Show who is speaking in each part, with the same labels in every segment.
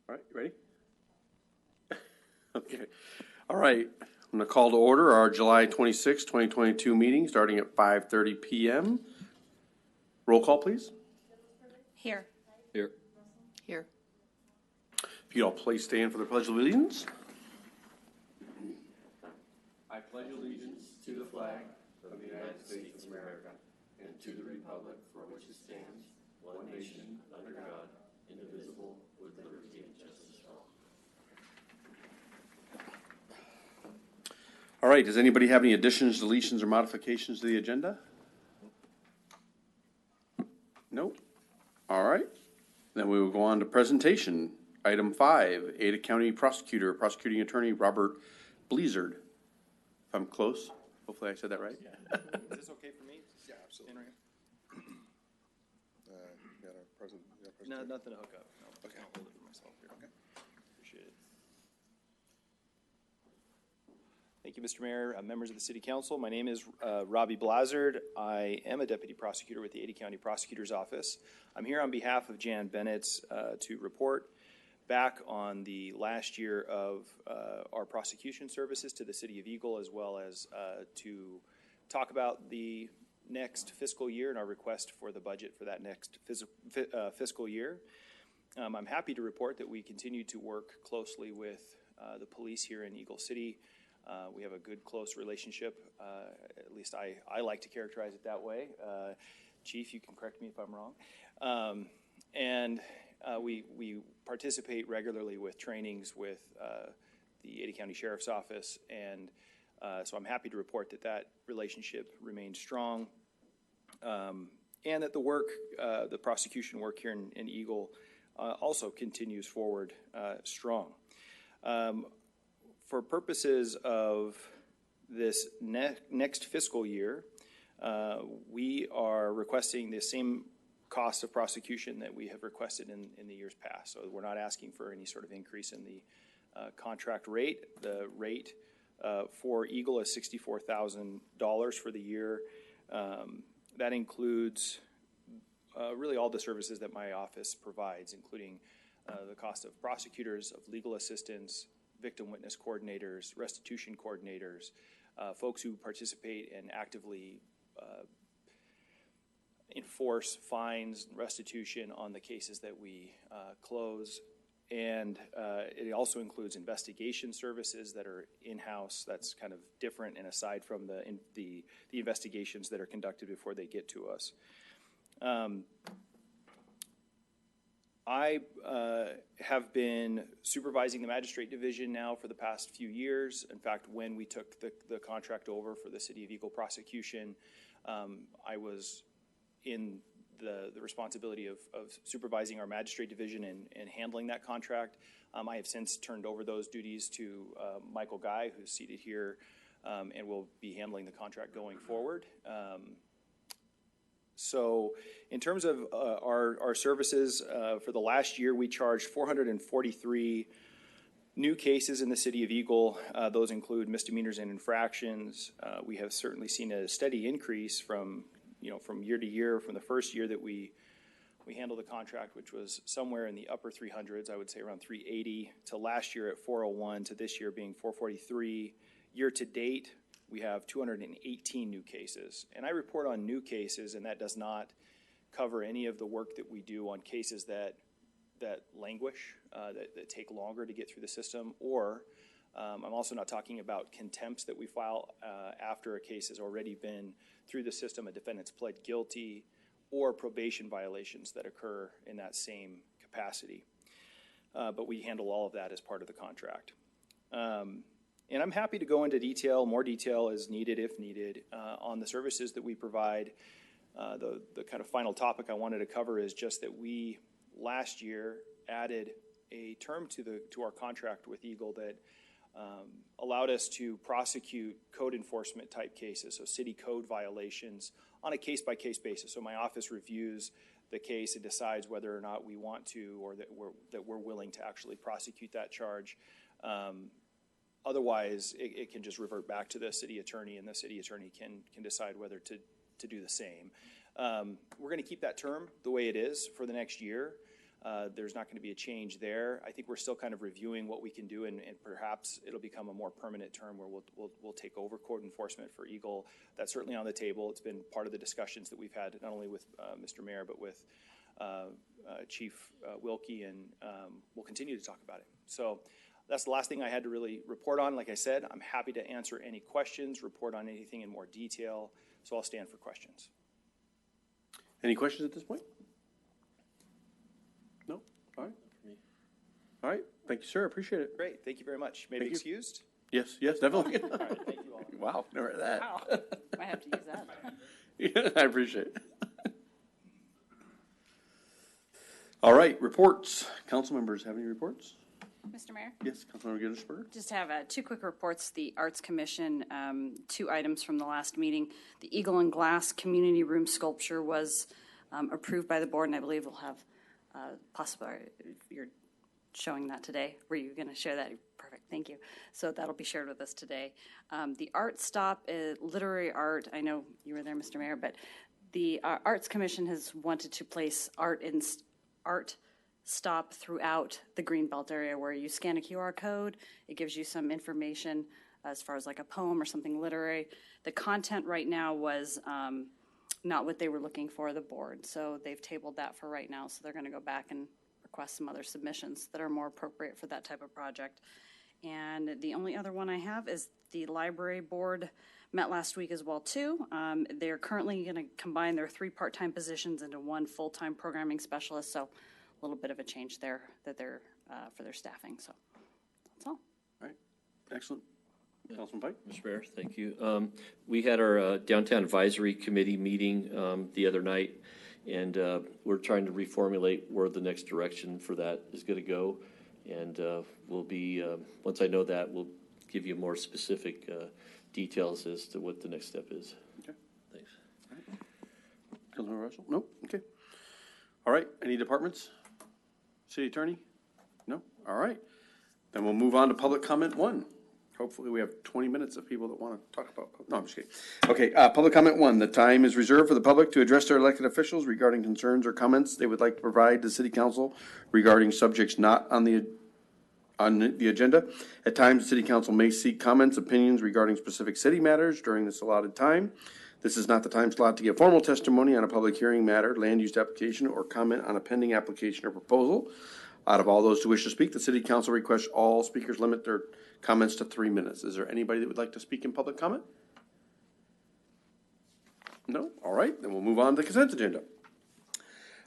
Speaker 1: All right, you ready? Okay. All right. I'm going to call to order our July 26, 2022 meeting starting at 5:30 p.m. Roll call, please.
Speaker 2: Here.
Speaker 1: Here.
Speaker 2: Here.
Speaker 1: If you'd all please stand for the Pledge of Allegiance. I pledge allegiance to the flag of the United States of America and to the republic for which it stands, one nation, under God, indivisible, with liberty and justice for all. All right, does anybody have any additions, deletions, or modifications to the agenda? Nope. All right. Then we will go on to presentation. Item 5, Ada County Prosecutor, Prosecuting Attorney Robert Blizzard. If I'm close, hopefully I said that right.
Speaker 3: Yeah. Is this okay for me?
Speaker 4: Yeah, absolutely. You got a present?
Speaker 3: No, nothing to hook up. No,
Speaker 4: Okay.
Speaker 3: I'll hold it for myself here.
Speaker 4: Okay.
Speaker 3: Appreciate it. Thank you, Mr. Mayor, members of the City Council. My name is Robbie Blizzard. I am a deputy prosecutor with the Ada County Prosecutor's Office. I'm here on behalf of Jan Bennett to report back on the last year of our prosecution services to the City of Eagle, as well as to talk about the next fiscal year and our request for the budget for that next fiscal year. I'm happy to report that we continue to work closely with the police here in Eagle City. We have a good, close relationship. At least I like to characterize it that way. Chief, you can correct me if I'm wrong. We participate regularly with trainings with the Ada County Sheriff's Office, and so I'm happy to report that that relationship remains strong, and that the work, the prosecution work here in Eagle also continues forward strong. For purposes of this next fiscal year, we are requesting the same cost of prosecution that we have requested in the years past. So we're not asking for any sort of increase in the contract rate. The rate for Eagle is $64,000 for the year. That includes really all the services that my office provides, including the cost of prosecutors, of legal assistants, victim witness coordinators, restitution coordinators, folks who participate and actively enforce fines and restitution on the cases that we close. And it also includes investigation services that are in-house. That's kind of different and aside from the investigations that are conducted before they get to us. I have been supervising the Magistrate Division now for the past few years. In fact, when we took the contract over for the City of Eagle prosecution, I was in the responsibility of supervising our Magistrate Division and handling that contract. I have since turned over those duties to Michael Guy, who's seated here, and will be handling the contract going forward. So in terms of our services, for the last year, we charged 443 new cases in the City of Eagle. Those include misdemeanors and infractions. We have certainly seen a steady increase from year to year, from the first year that we handled the contract, which was somewhere in the upper 300s, I would say around 380, to last year at 401, to this year being 443. Year to date, we have 218 new cases. And I report on new cases, and that does not cover any of the work that we do on cases that languish, that take longer to get through the system, or I'm also not talking about contempts that we file after a case has already been through the system, a defendant's pled guilty, or probation violations that occur in that same capacity. But we handle all of that as part of the contract. And I'm happy to go into more detail as needed, if needed, on the services that we provide. The kind of final topic I wanted to cover is just that we last year added a term to our contract with Eagle that allowed us to prosecute code enforcement type cases, so city code violations, on a case-by-case basis. So my office reviews the case and decides whether or not we want to, or that we're willing to actually prosecute that charge. Otherwise, it can just revert back to the city attorney, and the city attorney can decide whether to do the same. We're going to keep that term the way it is for the next year. There's not going to be a change there. I think we're still kind of reviewing what we can do, and perhaps it'll become a more permanent term where we'll take over code enforcement for Eagle. That's certainly on the table. It's been part of the discussions that we've had, not only with Mr. Mayor, but with Chief Wilkie, and we'll continue to talk about it. So that's the last thing I had to really report on. Like I said, I'm happy to answer any questions, report on anything in more detail, so I'll stand for questions.
Speaker 4: Any questions at this point? No? All right. All right. Thank you, sir. Appreciate it.
Speaker 3: Great. Thank you very much. May I be excused?
Speaker 4: Yes, definitely.
Speaker 3: All right. Thank you all.
Speaker 4: Wow, never heard that.
Speaker 2: Wow. Might have to use that.
Speaker 4: Yeah, I appreciate it. All right, reports. Council members have any reports?
Speaker 2: Mr. Mayor?
Speaker 4: Yes, Councilmember Gittelsberger.
Speaker 2: Just have two quick reports. The Arts Commission, 2 items from the last meeting. The Eagle and Glass Community Room sculpture was approved by the board, and I believe we'll have possible. You're showing that today. Were you going to share that? Perfect. Thank you. So that'll be shared with us today. The Art Stop, literary art. I know you were there, Mr. Mayor, but the Arts Commission has wanted to place art stop throughout the Greenbelt area where you scan a QR code. It gives you some information as far as like a poem or something literary. The content right now was not what they were looking for, the board. So they've tabled that for right now. So they're going to go back and request some other submissions that are more appropriate for that type of project. And the only other one I have is the library board met last week as well too. They're currently going to combine their 3 part-time positions into 1 full-time programming specialist. So a little bit of a change there that they're for their staffing. So that's all.
Speaker 4: All right, excellent. Councilman Pike.
Speaker 1: Mr. Mayor, thank you. We had our Downtown Advisory Committee meeting the other night, and we're trying to reformulate where the next direction for that is going to go. And we'll be, once I know that, we'll give you more specific details as to what the next step is.
Speaker 4: Okay.
Speaker 1: Thanks.
Speaker 4: All right. Councilmember Russell? No? Okay. All right, any departments? City Attorney? No? All right. Then we'll move on to public comment 1. Hopefully we have 20 minutes of people that want to talk about. No, I'm just kidding. Okay, public comment 1. The time is reserved for the public to address their elected officials regarding concerns or comments they would like to provide to City Council regarding subjects not on the agenda. At times, the City Council may seek comments, opinions regarding specific city matters during this allotted time. This is not the time slot to give formal testimony on a public hearing matter, land use application, or comment on a pending application or proposal. Out of all those who wish to speak, the City Council requests all speakers limit their comments to 3 minutes. Is there anybody that would like to speak in public comment? No? All right, then we'll move on to the consent agenda.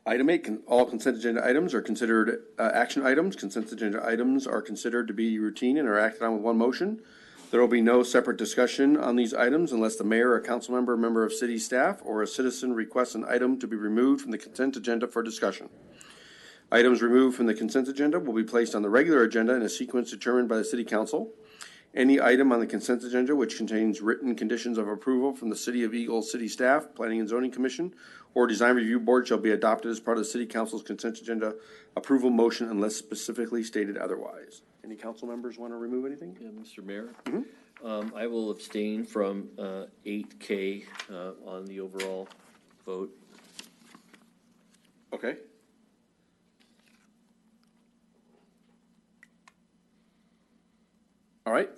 Speaker 4: Item 8, all consent agenda items are considered action items. Consent agenda items are considered to be routine and are acted on with 1 motion. There will be no separate discussion on these items unless the mayor, a council member, a member of city staff, or a citizen requests an item to be removed from the consent agenda for discussion. Items removed from the consent agenda will be placed on the regular agenda in a sequence determined by the City Council. Any item on the consent agenda which contains written conditions of approval from the City of Eagle City Staff, Planning and Zoning Commission, or Design Review Board shall be adopted as part of the City Council's consent agenda approval motion unless specifically stated otherwise. Any council members want to remove anything?
Speaker 1: Yeah, Mr. Mayor, I will abstain from 8K on the overall vote.
Speaker 4: Okay. All right.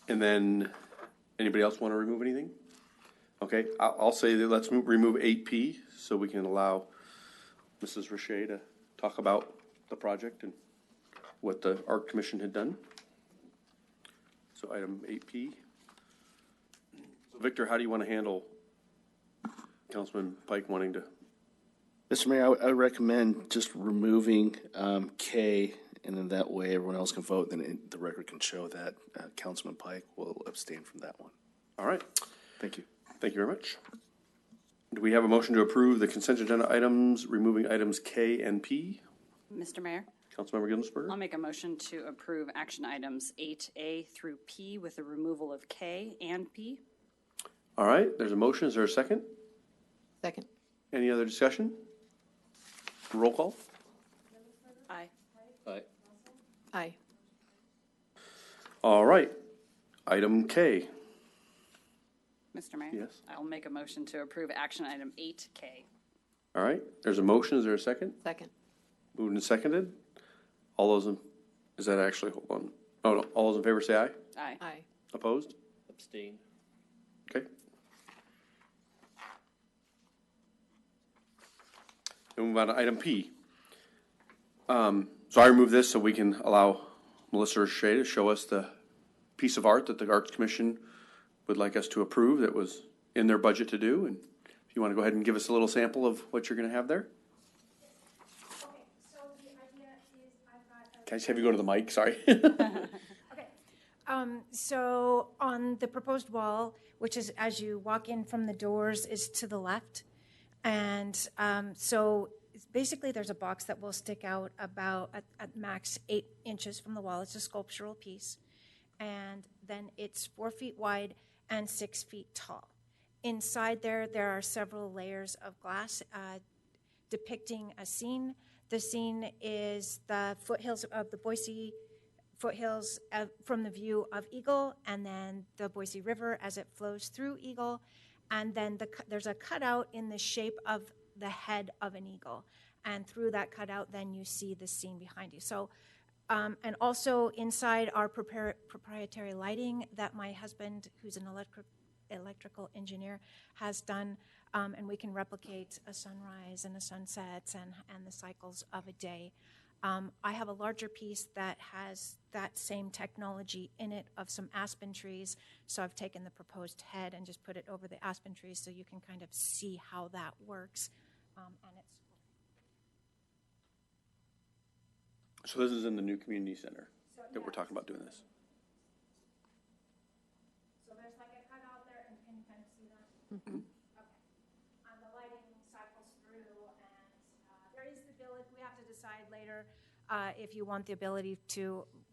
Speaker 4: And then anybody else want to remove anything? Okay, I'll say that let's remove 8P so we can allow Mrs. Richey to talk about the project and what the Art Commission had done. So item 8P. So Victor, how do you want to handle Councilman Pike wanting to?
Speaker 5: Mr. Mayor, I recommend just removing K, and then that way everyone else can vote. Then the record can show that Councilman Pike will abstain from that one.
Speaker 4: All right.
Speaker 5: Thank you.
Speaker 4: Thank you very much. Do we have a motion to approve the consent agenda items, removing items K and P?
Speaker 2: Mr. Mayor?
Speaker 4: Councilmember Gittelsberger?
Speaker 2: I'll make a motion to approve action items 8A through P with the removal of K and P.
Speaker 4: All right, there's a motion. Is there a second?
Speaker 6: Second.
Speaker 4: Any other discussion? Roll call?
Speaker 2: Aye.
Speaker 1: Aye.
Speaker 6: Aye.
Speaker 4: All right. Item K.
Speaker 2: Mr. Mayor?
Speaker 4: Yes.
Speaker 2: I'll make a motion to approve action item 8K.
Speaker 4: All right, there's a motion. Is there a second?
Speaker 6: Second.
Speaker 4: Moved and seconded. All those in, is that actually, hold on. Oh, no, all those in favor say aye.
Speaker 2: Aye.
Speaker 6: Aye.
Speaker 4: Opposed?
Speaker 1: Abstain.
Speaker 4: Okay. Then move on to item P. So I remove this so we can allow Melissa Shea to show us the piece of art that the Arts Commission would like us to approve that was in their budget to do. And if you want to go ahead and give us a little sample of what you're going to have there.
Speaker 7: Okay, so the idea is I've got
Speaker 4: Can I just have you go to the mic? Sorry.
Speaker 7: okay. So on the proposed wall, which is as you walk in from the doors, is to the left. And so basically there's a box that will stick out about at max 8 inches from the wall. It's a sculptural piece. And then it's 4 feet wide and 6 feet tall. Inside there are several layers of glass depicting a scene. The scene is the foothills of the Boise foothills from the view of Eagle, and then the Boise River as it flows through Eagle. And then there's a cutout in the shape of the head of an eagle. And through that cutout, then you see the scene behind you. So, and also inside our proprietary lighting that my husband, who's an electrical engineer, has done, and we can replicate a sunrise and a sunset and the cycles of a day. I have a larger piece that has that same technology in it of some aspen trees. So I've taken the proposed head and just put it over the aspen trees so you can kind of see how that works. And it's
Speaker 4: So this is in the new community center that we're talking about doing this.
Speaker 7: so there's like a cutout there, and can you kind of see that? Okay. And the lighting cycles through, and there is the ability. We have to decide later if you want the ability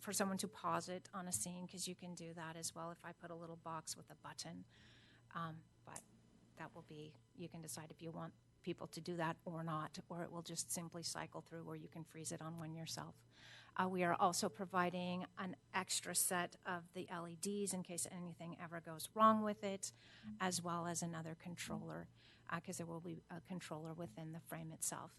Speaker 7: for someone to pause it on a scene, because you can do that as well if I put a little box with a button. But that will be, you can decide if you want people to do that or not, or it will just simply cycle through where you can freeze it on one yourself. We are also providing an extra set of the LEDs in case anything ever goes wrong with it, as well as another controller, because there will be a controller within the frame itself.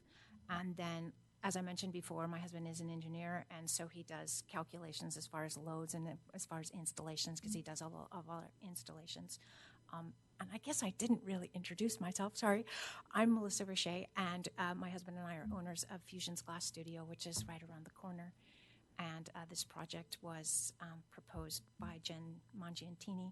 Speaker 7: And then, as I mentioned before, my husband is an engineer, and so he does calculations as far as loads and as far as installations, because he does all of our installations. And I guess I didn't really introduce myself, sorry. I'm Melissa Richey, and my husband and I are owners of Fusion's Glass Studio, which is right around the corner. And this project was proposed by Jen Mangiantini,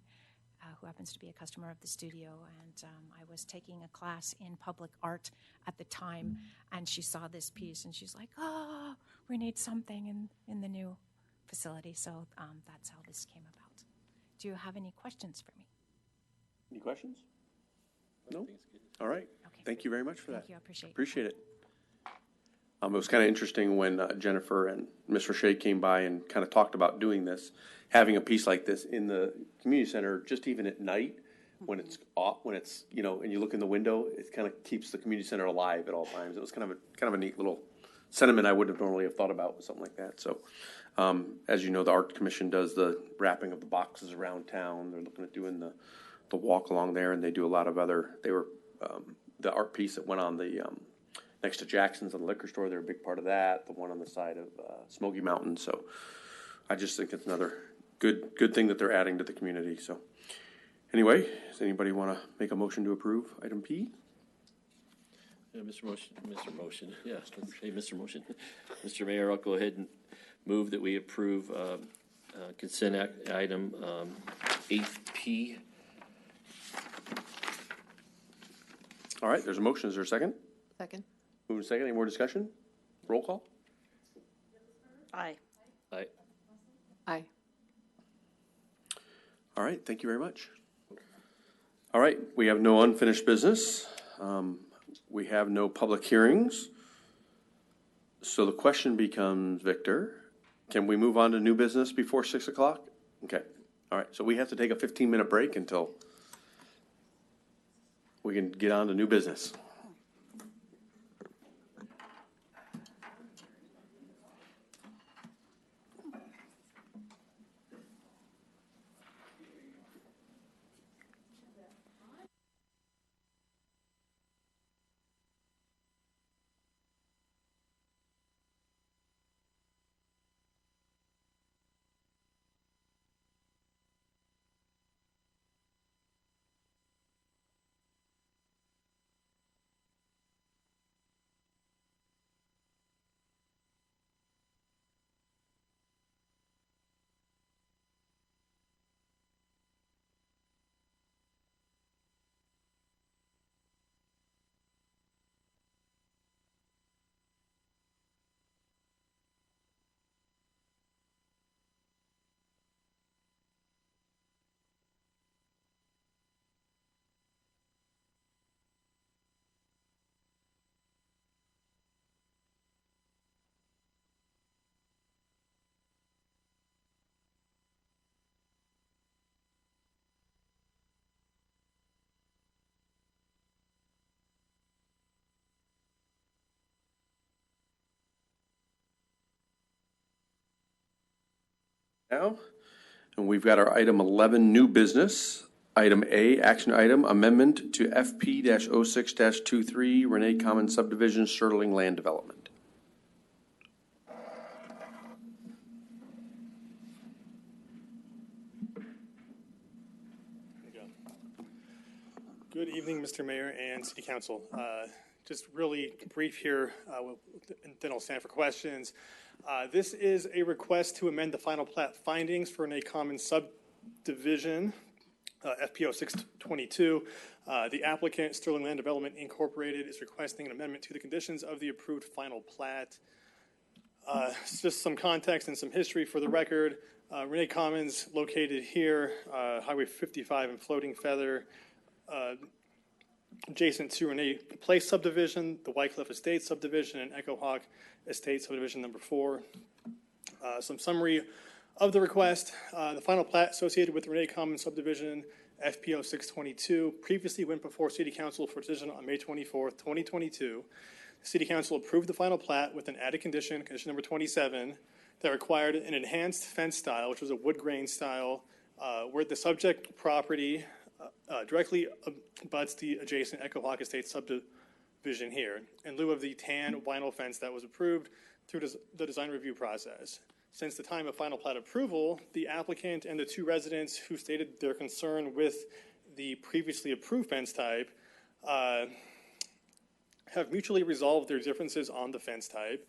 Speaker 7: who happens to be a customer of the studio. And I was taking a class in public art at the time, and she saw this piece, and she's like, oh, we need something in the new facility. So that's how this came about. Do you have any questions for me?
Speaker 4: Any questions? No? All right.
Speaker 7: Okay.
Speaker 4: Thank you very much for that.
Speaker 7: Thank you, I appreciate it.
Speaker 4: Appreciate it. It was kind of interesting when Jennifer and Ms. Roche came by and kind of talked about doing this, having a piece like this in the community center, just even at night when it's off, when it's, you know, and you look in the window, it kind of keeps the community center alive at all times. It was kind of a neat little sentiment I wouldn't have normally have thought about with something like that. So, as you know, the Art Commission does the wrapping of the boxes around town. They're looking at doing the walk along there, and they do a lot of other, the art piece that went on the, next to Jackson's and the liquor store, they're a big part of that, the one on the side of Smoky Mountain. So I just think it's another good thing that they're adding to the community. So anyway, does anybody want to make a motion to approve item P?
Speaker 1: Mr. Mr. Mayor, I'll go ahead and move that we approve consent item 8P.
Speaker 4: All right, there's a motion. Is there a second?
Speaker 6: Second.
Speaker 4: Move to second. Any more discussion? Roll call.
Speaker 2: Aye.
Speaker 1: Aye.
Speaker 6: Aye.
Speaker 4: All right, thank you very much. All right, we have no unfinished business. We have no public hearings. So the question becomes, Victor, can we move on to new business before 6 o'clock? Okay. All right, so we have to take a 15-minute break until we can get on to new business. now. And we've got our item 11, new business. Item A, action item, amendment to FP-06-23 Renee Commons subdivision, Sterling Land Development.
Speaker 8: Good evening, Mr. Mayor and City Council. Just really brief here, and then I'll stand for questions. This is a request to amend the final plat findings for a common subdivision, FPO 622. The applicant, Sterling Land Development Incorporated, is requesting an amendment to the conditions of the approved final plat. Just some context and some history for the record. Renee Commons, located here, Highway 55 and Floating Feather, adjacent to Renee Place subdivision, the Wycliffe Estates subdivision, and Echo Hawk Estates subdivision number 4. Some summary of the request. The final plat associated with Renee Commons subdivision, FPO 622, previously went before City Council for decision on May 24th, 2022. The City Council approved the final plat with an added condition, condition number 27, that required an enhanced fence style, which was a wood grain style, where the subject property directly abuts the adjacent Echo Hawk Estates subdivision here, in lieu of the tan vinyl fence that was approved through the design review process. Since the time of final plat approval, the applicant and the 2 residents who stated their concern with the previously approved fence type have mutually resolved their differences on the fence type,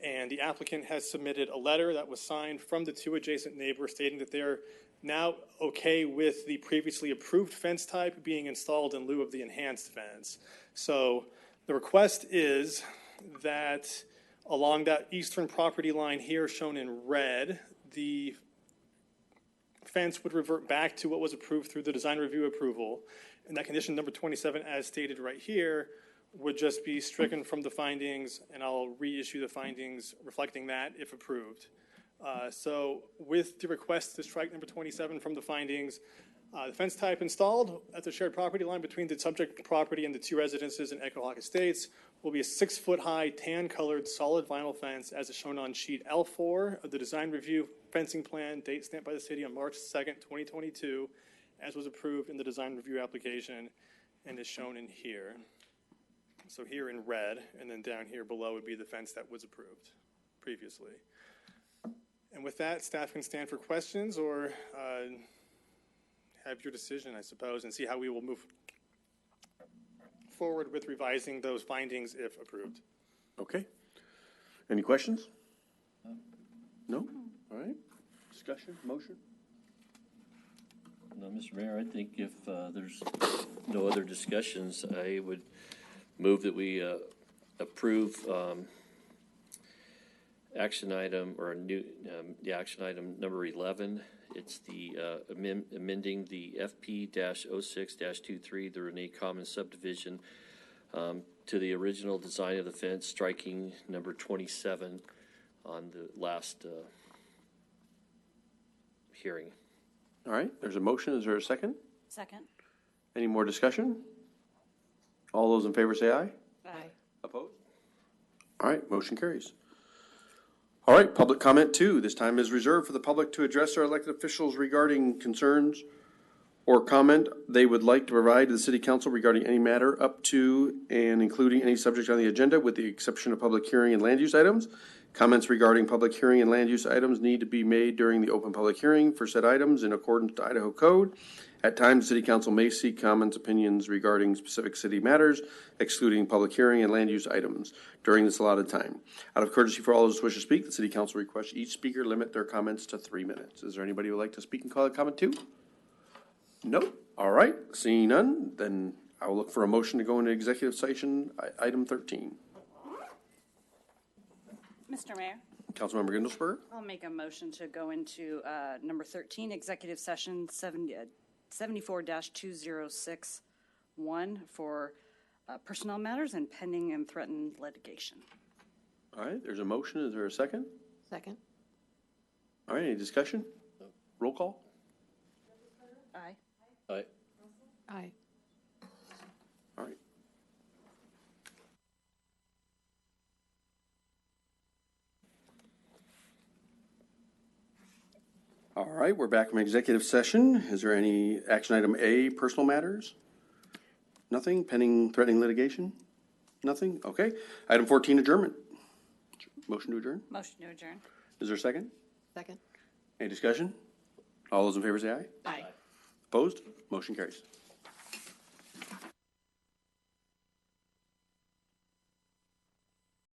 Speaker 8: and the applicant has submitted a letter that was signed from the 2 adjacent neighbors stating that they're now okay with the previously approved fence type being installed in lieu of the enhanced fence. So the request is that along that eastern property line here shown in red, the fence would revert back to what was approved through the design review approval, and that condition number 27, as stated right here, would just be stricken from the findings, and I'll reissue the findings reflecting that if approved. So with the request to strike number 27 from the findings, the fence type installed at the shared property line between the subject property and the 2 residences in Echo Hawk Estates will be a 6-foot-high tan-colored solid vinyl fence as is shown on sheet L4 of the design review fencing plan, date stamped by the city on March 2nd, 2022, as was approved in the design review application and is shown in here. So here in red, and then down here below would be the fence that was approved previously. And with that, staff can stand for questions or have your decision, I suppose, and see how we will move forward with revising those findings if approved.
Speaker 4: Okay. Any questions? No? All right. Discussion, motion?
Speaker 1: No, Mr. Mayor, I think if there's no other discussions, I would move that we approve action item or the action item number 11. It's the amending the FP-06-23, the Renee Commons subdivision, to the original design of the fence, striking number 27 on the last hearing.
Speaker 4: All right, there's a motion. Is there a second?
Speaker 2: Second.
Speaker 4: Any more discussion? All those in favor say aye.
Speaker 6: Aye.
Speaker 4: Opposed? All right, motion carries. All right, public comment 2. This time is reserved for the public to address our elected officials regarding concerns or comment they would like to provide to the city council regarding any matter up to and including any subject on the agenda, with the exception of public hearing and land use items. Comments regarding public hearing and land use items need to be made during the open public hearing for said items in accordance to Idaho Code. At times, city council may seek comments, opinions regarding specific city matters, excluding public hearing and land use items during this allotted time. Out of courtesy for all those who wish to speak, the city council requests each speaker limit their comments to 3 minutes. Is there anybody who would like to speak and call a comment 2? No? All right, seeing none, then I will look for a motion to go into executive session, item 13.
Speaker 2: Mr. Mayor,
Speaker 4: Councilmember Gindelsberger?
Speaker 2: I'll make a motion to go into number 13, executive session 74-2061 for personnel matters and pending and threatened litigation.
Speaker 4: All right, there's a motion. Is there a second?
Speaker 6: Second.
Speaker 4: All right, any discussion? Roll call?
Speaker 2: Aye.
Speaker 1: Aye.
Speaker 6: Aye.
Speaker 4: All right. All right, we're back from executive session. Is there any action item A, personal matters? Nothing? Pending threatening litigation? Nothing? Okay. Item 14, adjournment. Motion to adjourn?
Speaker 2: Motion to adjourn.
Speaker 4: Is there a second?
Speaker 6: Second.
Speaker 4: Any discussion? All those in favor say aye.
Speaker 6: Aye.
Speaker 4: Opposed? Motion carries.